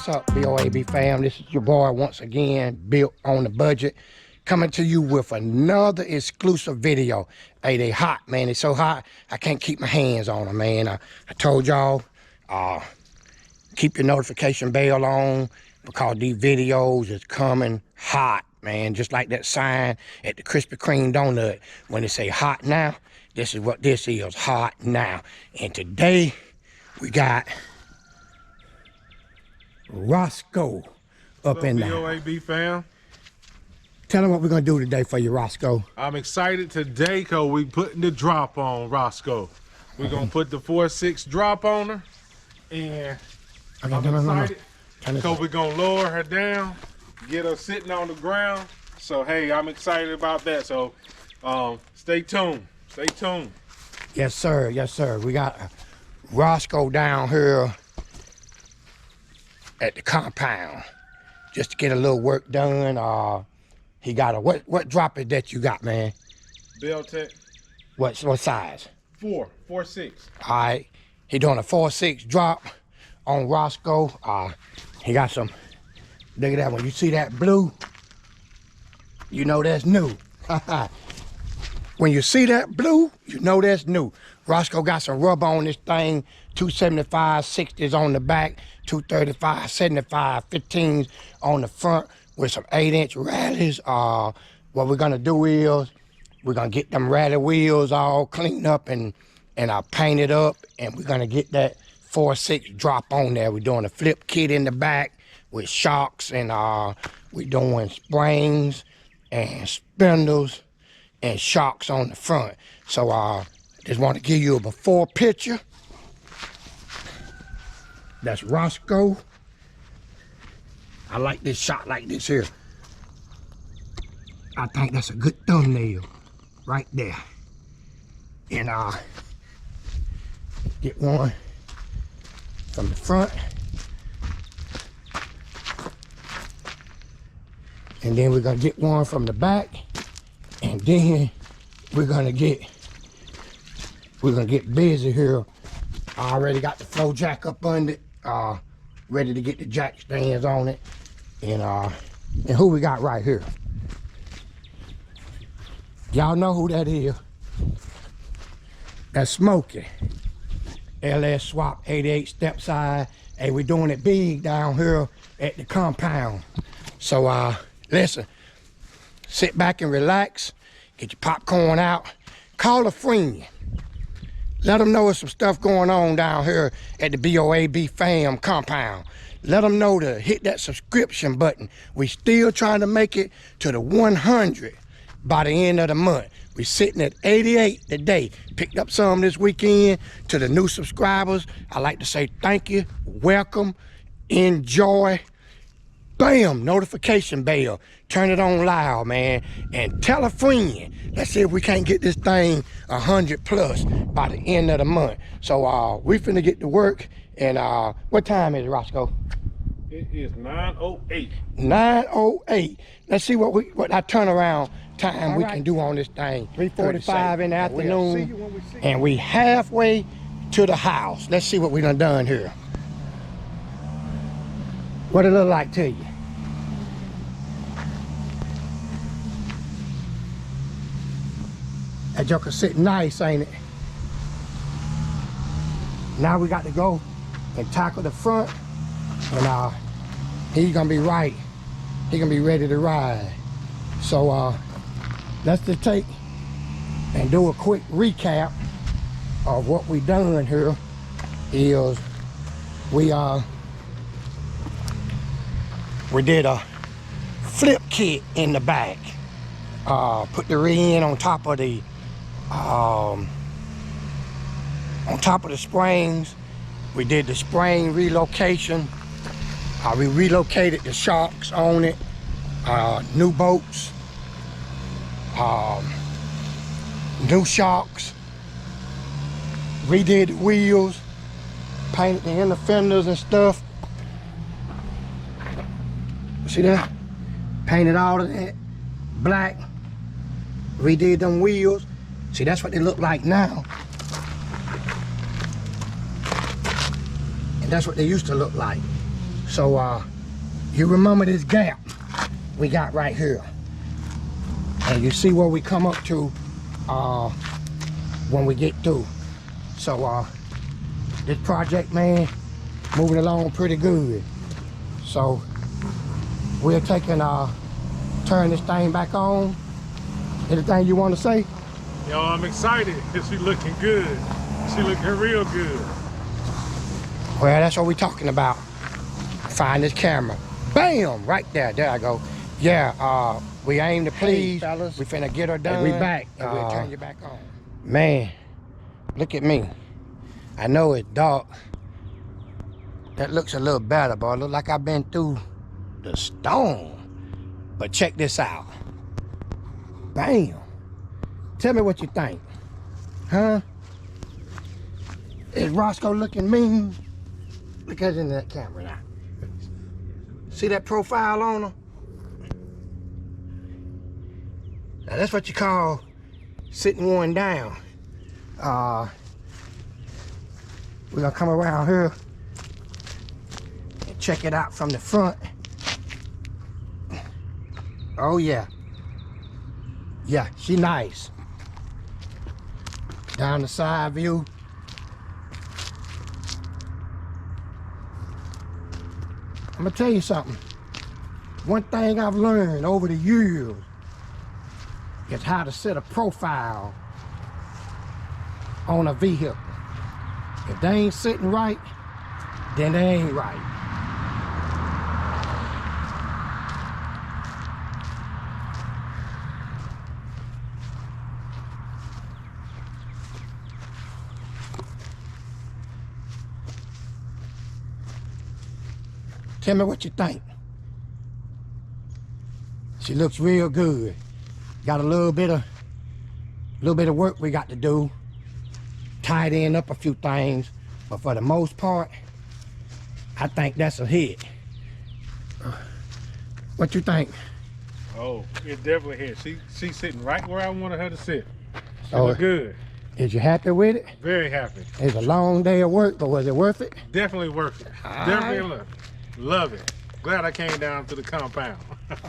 What's up, BOAB fam? This is your boy once again, built on the budget, coming to you with another exclusive video. Hey, they hot, man. It's so hot, I can't keep my hands on them, man. I told y'all, keep your notification bell on because these videos is coming hot, man. Just like that sign at the Krispy Kreme donut. When they say hot now, this is what this is, hot now. And today, we got Roscoe up in there. BOAB fam. Tell them what we're gonna do today for you, Roscoe. I'm excited today because we putting the drop on Roscoe. We're gonna put the 4.6 drop on her, and Okay, I'm excited because we're gonna lower her down, get her sitting on the ground. So hey, I'm excited about that. So stay tuned. Stay tuned. Yes, sir. Yes, sir. We got Roscoe down here at the compound just to get a little work done. He got a what drop is that you got, man? Bell Tech. What size? 4.6. All right, he doing a 4.6 drop on Roscoe. He got some. Look at that one. You see that blue? You know that's new. When you see that blue, you know that's new. Roscoe got some rubber on this thing, 275 60s on the back, 235 75 15s on the front with some 8-inch rallies. What we're gonna do is we're gonna get them rally wheels all cleaned up and painted up, and we're gonna get that 4.6 drop on there. We're doing a flip kit in the back with shocks, and we're doing springs and spindles and shocks on the front. So just want to give you a before picture. That's Roscoe. I like this shot like this here. I think that's a good thumbnail right there. And get one from the front. And then we're gonna get one from the back. And then we're gonna get busy here. I already got the flow jack up under it, ready to get the jack stands on it. And who we got right here? Y'all know who that is. That's Smokey. LS Swap 88 step side. Hey, we're doing it big down here at the compound. So listen, sit back and relax, get your popcorn out, call a friend. Let them know there's some stuff going on down here at the BOAB fam compound. Let them know to hit that subscription button. We still trying to make it to the 100 by the end of the month. We're sitting at 88 today. Picked up some this weekend. To the new subscribers, I like to say thank you, welcome, enjoy. Bam, notification bell. Turn it on loud, man. And tell a friend. Let's see if we can't get this thing 100 plus by the end of the month. So we finna get to work. And what time is it, Roscoe? It is 9:08. 9:08. Let's see what our turnaround time we can do on this thing. 3:45 in the afternoon. And we halfway to the house. Let's see what we done here. What it look like to you? That joker sitting nice, ain't it? Now we got to go and tackle the front, and he's gonna be right. He's gonna be ready to ride. So let's just take and do a quick recap of what we done here. Is we did a flip kit in the back. Put the rear end on top of the springs. We did the spring relocation. We relocated the shocks on it. New bolts, new shocks. Redid the wheels, painted the inner fenders and stuff. See that? Painted all of that black. Redid them wheels. See, that's what they look like now. And that's what they used to look like. So you remember this gap we got right here, and you see where we come up to when we get through. So this project, man, moving along pretty good. So we're taking turn this thing back on. Anything you want to say? Yo, I'm excited. She looking good. She looking real good. Well, that's what we're talking about. Find this camera. Bam! Right there. There I go. Yeah, we aim to please. Hey, fellas. We finna get her done. And we back. And we'll turn you back on. Man, look at me. I know it's dark. That looks a little better, but it look like I've been through the storm. But check this out. Bam. Tell me what you think. Huh? Is Roscoe looking mean? Look at it in that camera now. See that profile on her? Now that's what you call sitting one down. We're gonna come around here and check it out from the front. Oh yeah. Yeah, she nice. Down the side view. I'm gonna tell you something. One thing I've learned over the years is how to set a profile on a vehicle. If they ain't sitting right, then they ain't right. Tell me what you think. She looks real good. Got a little bit of work we got to do. Tidying up a few things, but for the most part, I think that's a hit. What you think? Oh, it definitely hit. She's sitting right where I wanted her to sit. She Oh, look good. Is you happy with it? Very happy. It's a long day of work, but was it worth it? Definitely worth it. Definitely love it. Glad I came down to the compound.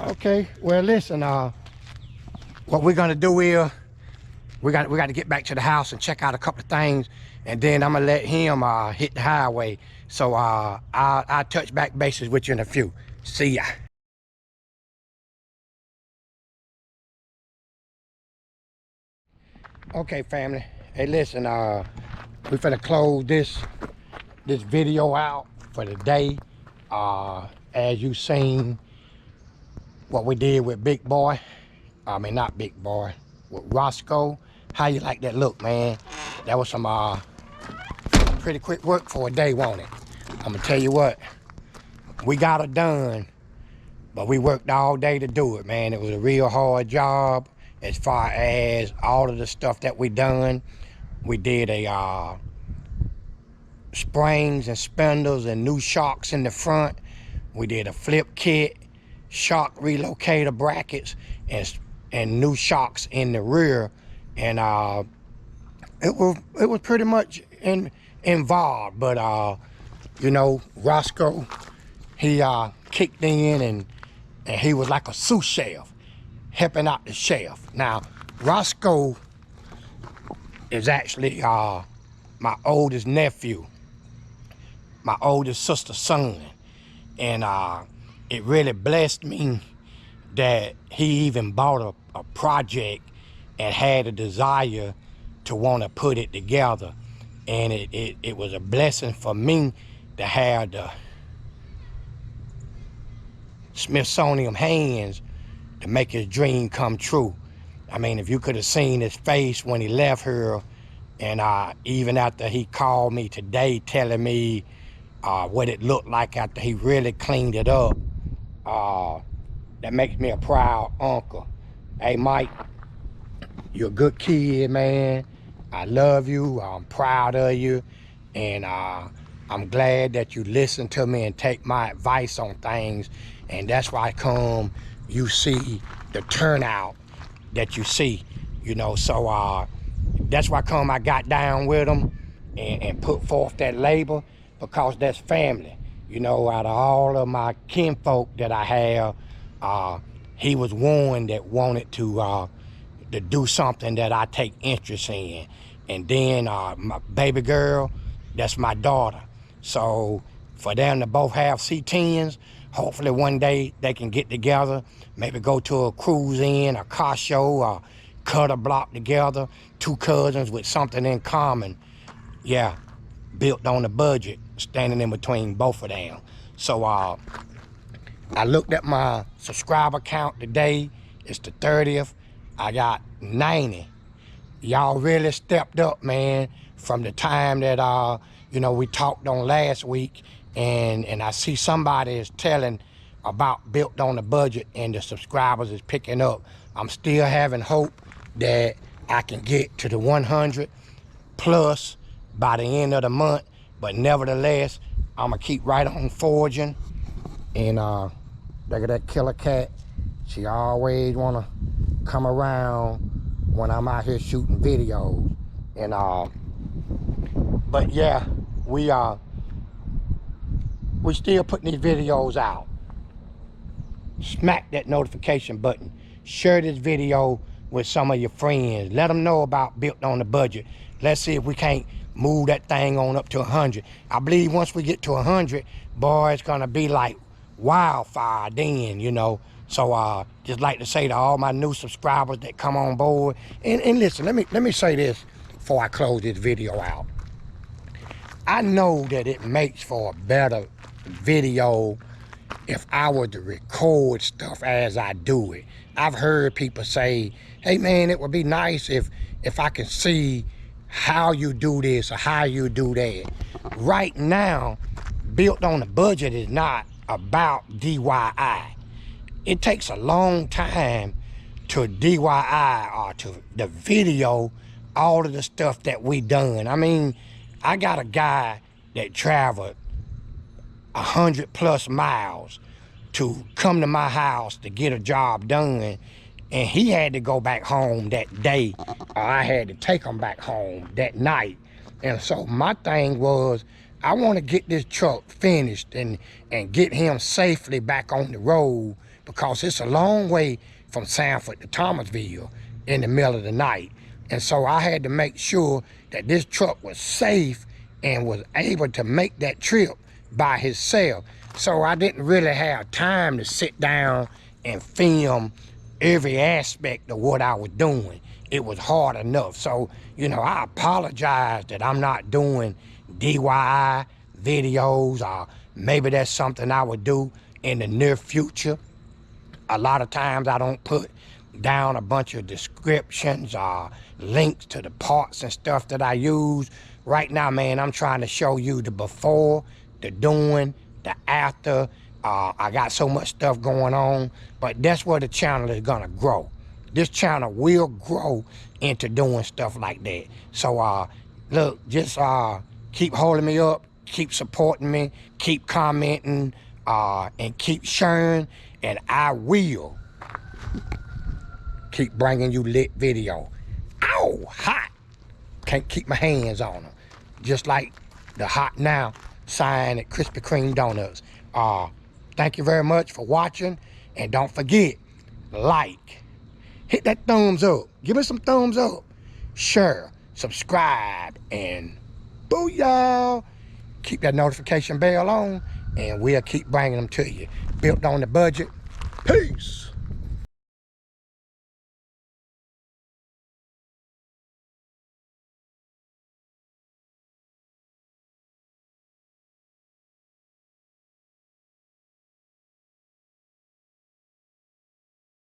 Okay, well listen, what we're gonna do is we got to get back to the house and check out a couple of things, and then I'm gonna let him hit the highway. So I'll touch back bases with you in a few. See ya. Okay, family. Hey, listen, we finna close this video out for the day. As you seen what we did with Big Boy. I mean, not Big Boy, with Roscoe. How you like that look, man? That was some pretty quick work for a day, wasn't it? I'm gonna tell you what, we got it done, but we worked all day to do it, man. It was a real hard job as far as all of the stuff that we done. We did a springs and spindles and new shocks in the front. We did a flip kit, shock relocator brackets, and new shocks in the rear. And it was pretty much involved, but you know, Roscoe, he kicked in and he was like a sous chef, helping out the chef. Now, Roscoe is actually my oldest nephew, my oldest sister's son. And it really blessed me that he even bought a project and had a desire to want to put it together. And it was a blessing for me to have the Smithsonian hands to make his dream come true. I mean, if you could have seen his face when he left here, and even after he called me today telling me what it looked like after he really cleaned it up, that makes me a proud uncle. Hey, Mike, you're a good kid, man. I love you. I'm proud of you. And I'm glad that you listen to me and take my advice on things. And that's why you see the turnout that you see, you know. So that's why I got down with them and put forth that labor, because that's family. You know, out of all of my kinfolk that I have, he was one that wanted to do something that I take interest in. And then my baby girl, that's my daughter. So for them to both have C10s, hopefully one day they can get together, maybe go to a cruise in, a car show, or cut a block together, two cousins with something in common. Yeah, built on a budget, standing in between both of them. So I looked at my subscriber count today. It's the 30th. I got 90. Y'all really stepped up, man, from the time that you know, we talked on last week, and I see somebody is telling about Built on the Budget and the subscribers is picking up. I'm still having hope that I can get to the 100 plus by the end of the month, but nevertheless, I'm gonna keep right on forging. And look at that killer cat. She always wanna come around when I'm out here shooting videos. And but yeah, we still putting these videos out. Smack that notification button. Share this video with some of your friends. Let them know about Built on the Budget. Let's see if we can't move that thing on up to 100. I believe once we get to 100, boy, it's gonna be like wildfire then, you know. So just like to say to all my new subscribers that come on board, and listen, let me say this before I close this video out. I know that it makes for a better video if I were to record stuff as I do it. I've heard people say, hey man, it would be nice if I can see how you do this or how you do that. Right now, Built on the Budget is not about DIY. It takes a long time to DIY or to the video all of the stuff that we done. I mean, I got a guy that traveled 100+ miles to come to my house to get a job done, and he had to go back home that day, or I had to take him back home that night. And so my thing was, I want to get this truck finished and get him safely back on the road, because it's a long way from Sanford to Thomasville in the middle of the night. And so I had to make sure that this truck was safe and was able to make that trip by himself. So I didn't really have time to sit down and film every aspect of what I was doing. It was hard enough. So, you know, I apologize that I'm not doing DIY videos, or maybe that's something I would do in the near future. A lot of times I don't put down a bunch of descriptions or links to the parts and stuff that I use. Right now, man, I'm trying to show you the before, the doing, the after. I got so much stuff going on, but that's where the channel is gonna grow. This channel will grow into doing stuff like that. So look, just keep holding me up, keep supporting me, keep commenting, and keep sharing, and I will keep bringing you lit video. Ow, hot. Can't keep my hands on them. Just like the hot now sign at Krispy Kreme Donuts. Thank you very much for watching, and don't forget, like, hit that thumbs up, give me some thumbs up, share, subscribe, and booyah! Keep that notification bell on, and we'll keep bringing them to you. Built on the Budget. Peace.